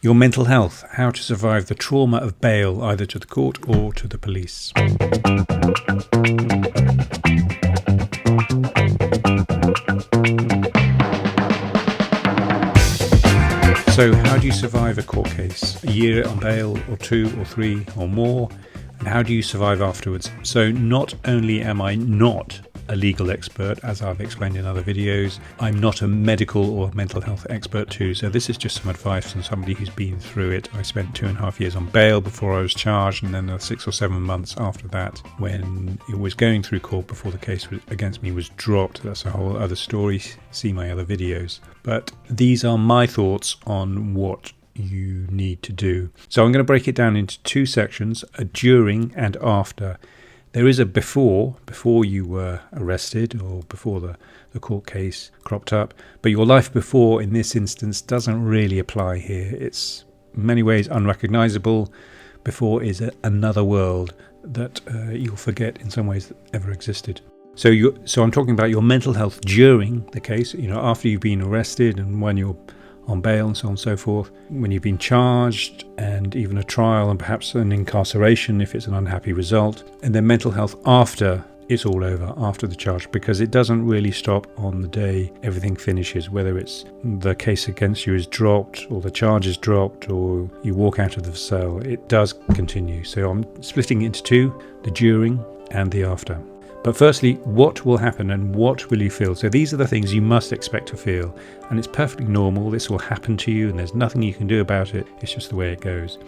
Your mental health, how to survive the trauma of bail, either to the court or to the police. So how do you survive a court case? A year on bail, or 2 or 3 or more? And how do you survive afterwards? So not only am I not a legal expert, as I've explained in other videos, I'm not a medical or mental health expert too. So this is just some advice from somebody who's been through it. I spent 2.5 years on bail before I was charged, and then 6 or 7 months after that when it was going through court before the case against me was dropped. That's a whole other story. See my other videos. But these are my thoughts on what you need to do. So I'm going to break it down into 2 sections, a during and after. There is a before you were arrested or before the court case cropped up, but your life before in this instance doesn't really apply here. It's in many ways unrecognizable. Before is another world that you'll forget in some ways that ever existed. So I'm talking about your mental health during the case, after you've been arrested and when you're on bail and so on and so forth, when you've been charged and even a trial and perhaps an incarceration if it's an unhappy result, and then mental health after it's all over, after the charge, because it doesn't really stop on the day everything finishes, whether it's the case against you is dropped or the charge is dropped or you walk out of the cell. It does continue. So I'm splitting it into 2, the during and the after. But firstly, what will happen and what will you feel? So these are the things you must expect to feel. And it's perfectly normal. This will happen to you and there's nothing you can do about it. It's just the way it goes.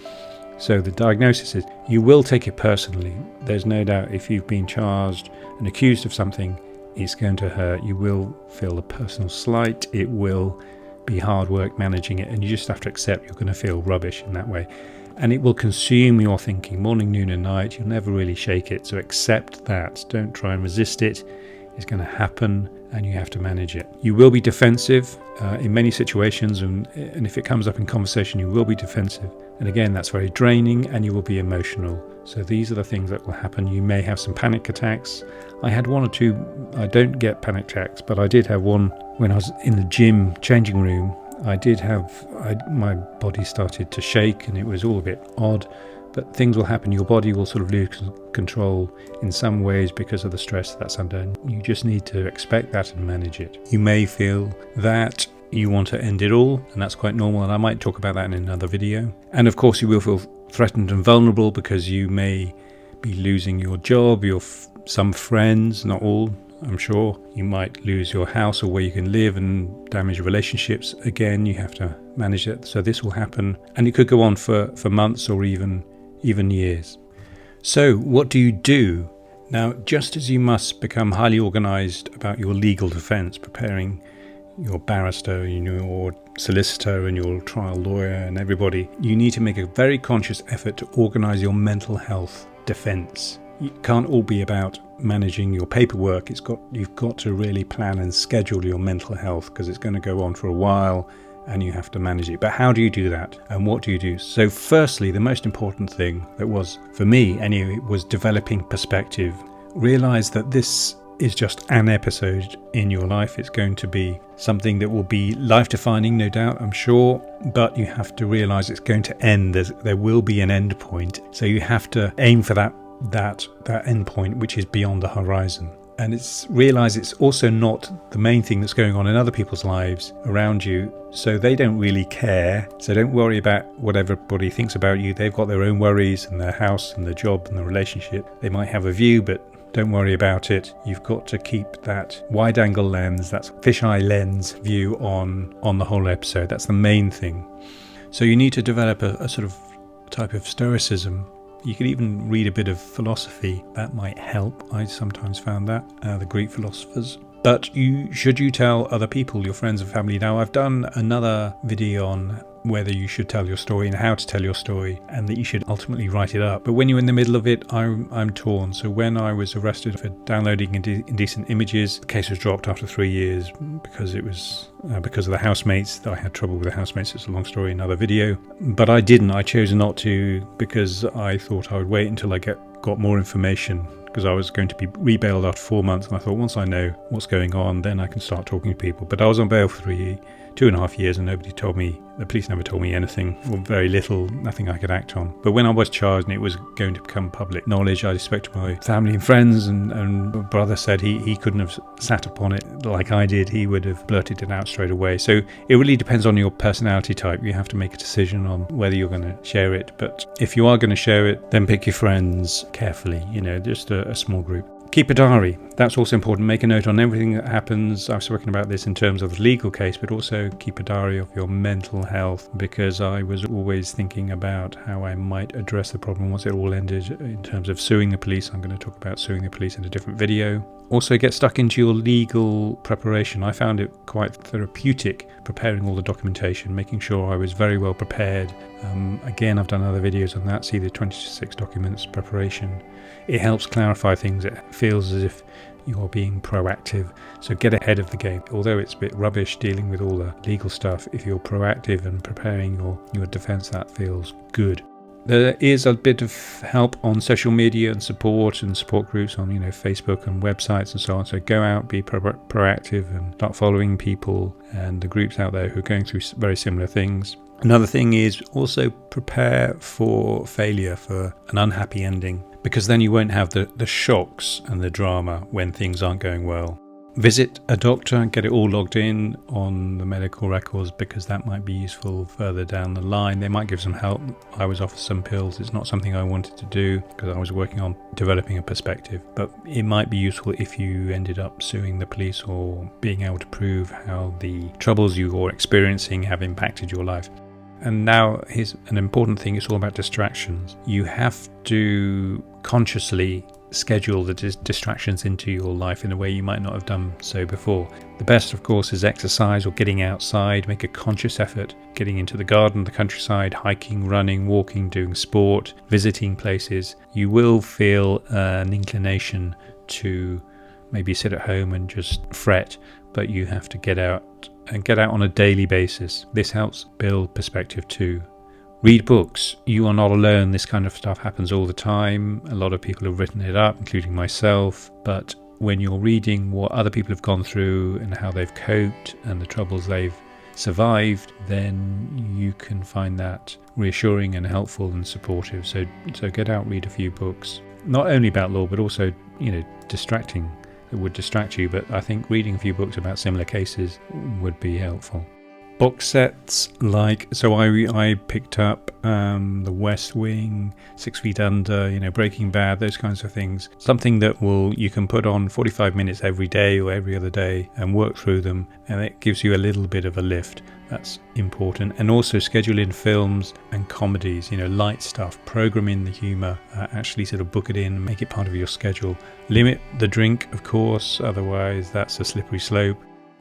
So the diagnosis is you will take it personally. There's no doubt if you've been charged and accused of something, it's going to hurt. You will feel a personal slight. It will be hard work managing it. And you just have to accept you're going to feel rubbish in that way. And it will consume your thinking morning, noon and night. You'll never really shake it. So accept that. Don't try and resist it. It's going to happen and you have to manage it. You will be defensive in many situations. And if it comes up in conversation, you will be defensive. And again, that's very draining and you will be emotional. So these are the things that will happen. You may have some panic attacks. I had 1 or 2. I don't get panic attacks, but I did have one when I was in the gym changing room. My body started to shake and it was all a bit odd, but things will happen. Your body will sort of lose control in some ways because of the stress that's under. You just need to expect that and manage it. You may feel that you want to end it all, and that's quite normal, and I might talk about that in another video. And of course you will feel threatened and vulnerable because you may be losing your job, some friends, not all, I'm sure. You might lose your house or where you can live and damage relationships. Again, you have to manage it. So this will happen and it could go on for months or even years. So what do you do? Now, just as you must become highly organized about your legal defense, preparing your barrister, your solicitor and your trial lawyer and everybody, you need to make a very conscious effort to organize your mental health defense. It can't all be about managing your paperwork. You've got to really plan and schedule your mental health because it's going to go on for a while and you have to manage it. But how do you do that and what do you do? So firstly, the most important thing that was, for me anyway, was developing perspective. Realize that this is just an episode in your life. It's going to be something that will be life-defining, no doubt, I'm sure, but you have to realize it's going to end. There will be an end point. So you have to aim for that end point which is beyond the horizon, and realize it's also not the main thing that's going on in other people's lives around you, so they don't really care. So don't worry about what everybody thinks about you. They've got their own worries and their house and their job and the relationship. They might have a view, but don't worry about it. You've got to keep that wide angle lens, that fisheye lens view on the whole episode. That's the main thing. So you need to develop a sort of type of stoicism. You could even read a bit of philosophy. That might help. I sometimes found that, the Greek philosophers. But should you tell other people, your friends and family? Now, I've done another video on whether you should tell your story and how to tell your story, and that you should ultimately write it up. But when you're in the middle of it, I'm torn. So when I was arrested for downloading indecent images, the case was dropped after 3 years because it was because of the housemates. I had trouble with the housemates. It's a long story, another video. But I didn't. I chose not to because I thought I would wait until I got more information, because I was going to be rebailed after 4 months, and I thought once I know what's going on, then I can start talking to people. But I was on bail for 2.5 years and nobody told me, the police never told me anything, or very little, nothing I could act on. But when I was charged and it was going to become public knowledge, I spoke to my family and friends, and my brother said he couldn't have sat upon it like I did. He would have blurted it out straight away. So it really depends on your personality type. You have to make a decision on whether you're going to share it. But if you are going to share it, then pick your friends carefully, just a small group. Keep a diary. That's also important. Make a note on everything that happens. I've spoken about this in terms of the legal case, but also keep a diary of your mental health, because I was always thinking about how I might address the problem once it all ended in terms of suing the police. I'm going to talk about suing the police in a different video. Also, get stuck into your legal preparation. I found it quite therapeutic preparing all the documentation, making sure I was very well prepared. Again, I've done other videos on that. See the 26 documents preparation. It helps clarify things. It feels as if you're being proactive. So get ahead of the game. Although it's a bit rubbish dealing with all the legal stuff, if you're proactive and preparing your defense, that feels good. There is a bit of help on social media and support groups on Facebook and websites and so on. So go out, be proactive, and start following people and the groups out there who are going through very similar things. Another thing is also prepare for failure, for an unhappy ending, because then you won't have the shocks and the drama when things aren't going well. Visit a doctor and get it all logged in on the medical records, because that might be useful further down the line. They might give some help. I was offered some pills. It's not something I wanted to do because I was working on developing a perspective, but it might be useful if you ended up suing the police or being able to prove how the troubles you're experiencing have impacted your life. And now here's an important thing. It's all about distractions. You have to consciously schedule the distractions into your life in a way you might not have done so before. The best, of course, is exercise or getting outside. Make a conscious effort getting into the garden, the countryside, hiking, running, walking, doing sport, visiting places. You will feel an inclination to maybe sit at home and just fret, but you have to get out on a daily basis. This helps build perspective too. Read books. You are not alone. This kind of stuff happens all the time. A lot of people have written it up, including myself. But when you're reading what other people have gone through and how they've coped and the troubles they've survived, then you can find that reassuring and helpful and supportive. So get out, read a few books. Not only about law, but also, distracting. It would distract you, but I think reading a few books about similar cases would be helpful. Box sets I picked up The West Wing, 6 Feet Under, Breaking Bad, those kinds of things. Something that you can put on 45 minutes every day or every other day and work through them, and it gives you a little bit of a lift. That's important. And also schedule in films and comedies, light stuff. Program in the humour. Actually sort of book it in, make it part of your schedule. Limit the drink, of course, otherwise that's a slippery slope.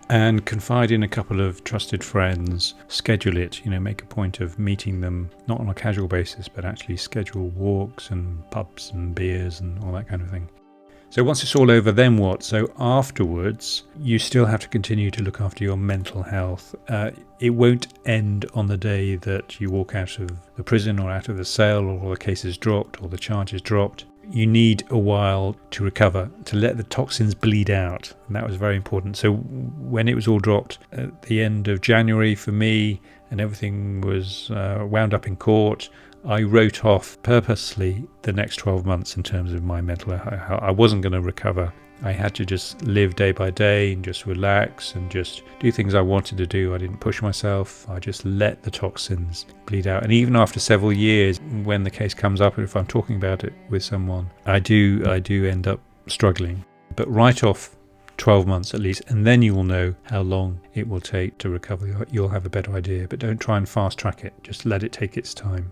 And confide in a couple of trusted friends. Schedule it, make a point of meeting them, not on a casual basis, but actually schedule walks and pubs and beers and all that kind of thing. So once it's all over, then what? So afterwards, you still have to continue to look after your mental health. It won't end on the day that you walk out of the prison or out of the cell, or all the cases dropped or the charges dropped. You need a while to recover, to let the toxins bleed out. And that was very important. So when it was all dropped at the end of January for me, and everything was wound up in court, I wrote off purposely the next 12 months in terms of my mental health. I wasn't going to recover. I had to just live day by day and just relax and just do things I wanted to do. I didn't push myself. I just let the toxins bleed out. And even after several years, when the case comes up, if I'm talking about it with someone, I do end up struggling. But write off 12 months at least, and then you will know how long it will take to recover. You'll have a better idea, but don't try and fast track it. Just let it take its time.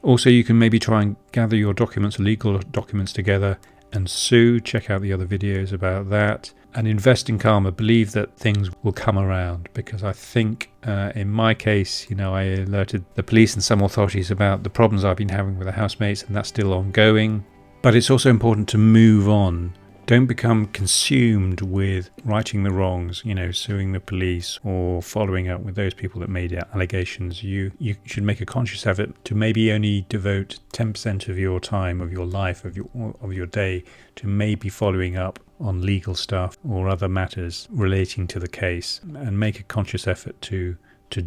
Also, you can maybe try and gather your documents, legal documents together, and sue. Check out the other videos about that, and invest in karma. Believe that things will come around, because I think in my case, I alerted the police and some authorities about the problems I've been having with the housemates, and that's still ongoing. But it's also important to move on. Don't become consumed with righting the wrongs, suing the police or following up with those people that made allegations. You should make a conscious effort to maybe only devote 10% of your time, of your life, of your day to maybe following up on legal stuff or other matters relating to the case, and make a conscious effort to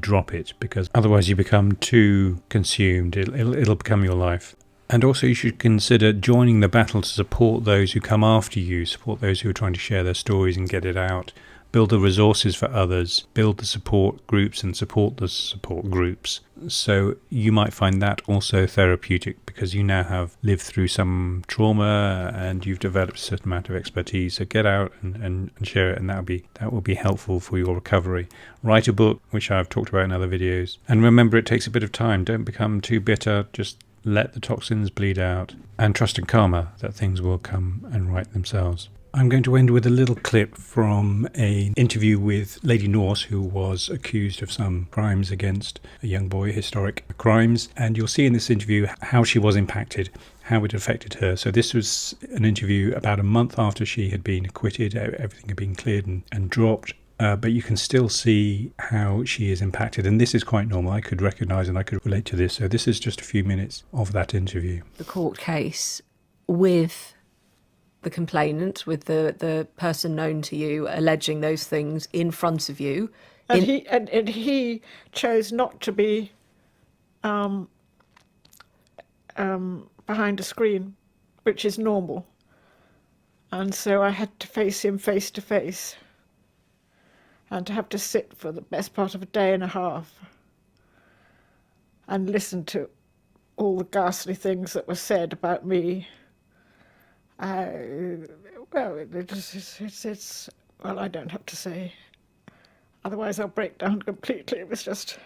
drop it, because otherwise you become too consumed. It'll become your life. And also you should consider joining the battle to support those who come after you, support those who are trying to share their stories and get it out. Build the resources for others, build the support groups and support the support groups. So you might find that also therapeutic, because you now have lived through some trauma and you've developed a certain amount of expertise. So get out and share it, and that will be helpful for your recovery. Write a book, which I've talked about in other videos. And remember, it takes a bit of time. Don't become too bitter. Just let the toxins bleed out, and trust in karma that things will come and right themselves. I'm going to end with a little clip from an interview with Lady Norse, who was accused of some crimes against a young boy, historic crimes. And you'll see in this interview how she was impacted, how it affected her. So this was an interview about a month after she had been acquitted, everything had been cleared and dropped. But you can still see how she is impacted. And this is quite normal. I could recognise and I could relate to this. So this is just a few minutes of that interview. The court case with the complainant, with the person known to you alleging those things in front of you. And he chose not to be behind a screen, which is normal. And so I had to face him face to face, and to have to sit for the best part of a day and a half and listen to all the ghastly things that were said about me. Well, I don't have to say, otherwise I'll break down completely. It's just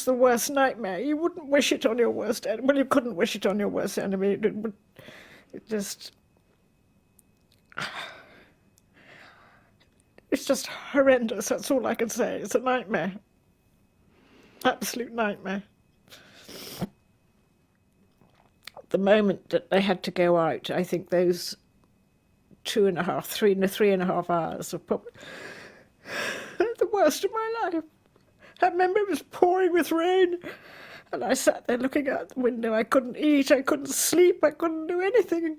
the worst nightmare. You wouldn't wish it on your worst enemy. Well, you couldn't wish it on your worst enemy. It's just horrendous. That's all I can say. It's a nightmare. Absolute nightmare. The moment that they had to go out, I think those 3.5 hours were probably the worst of my life. I remember it was pouring with rain, and I sat there looking out the window. I couldn't eat, I couldn't sleep, I couldn't do anything.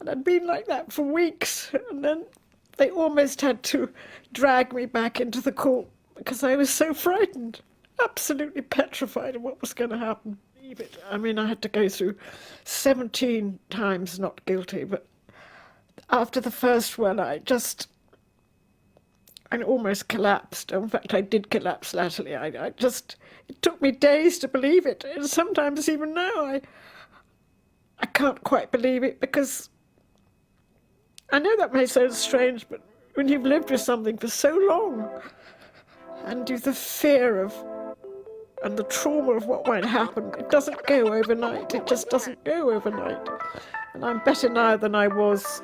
And I'd been like that for weeks. And then they almost had to drag me back into the court because I was so frightened, absolutely petrified of what was going to happen. I mean, I had to go through 17 times not guilty, but after the first one, I almost collapsed. In fact, I did collapse latterly. It took me days to believe it. And sometimes even now, I can't quite believe it, because I know that may sound strange, but when you've lived with something for so long, and you've the fear of and the trauma of what might happen, it doesn't go overnight. It just doesn't go overnight. And I'm better now than I was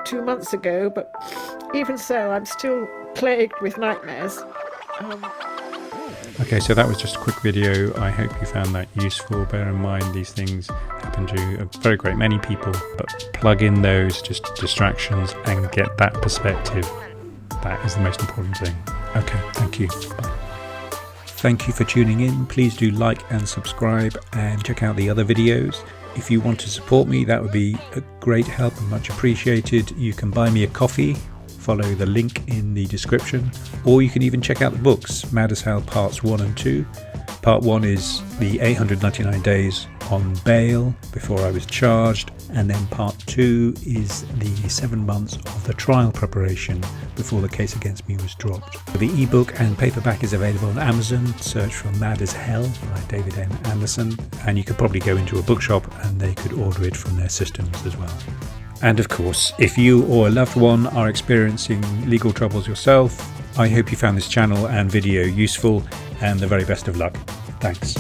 2 months ago, but even so, I'm still plagued with nightmares. Okay, so that was just a quick video. I hope you found that useful. Bear in mind, these things happen to a very great many people, but plug in those just distractions and get that perspective. That is the most important thing. Okay, thank you. Bye. Thank you for tuning in. Please do like and subscribe and check out the other videos. If you want to support me, that would be a great help and much appreciated. You can buy me a coffee, follow the link in the description, or you can even check out the books, Mad as Hell Parts 1 and 2. Part 1 is the 899 days on bail before I was charged, and then Part 2 is the 7 months of the trial preparation before the case against me was dropped. The ebook and paperback is available on Amazon. Search for Mad as Hell by David M. Anderson, and you could probably go into a bookshop and they could order it from their systems as well. And of course, if you or a loved one are experiencing legal troubles yourself, I hope you found this channel and video useful, and the very best of luck. Thanks.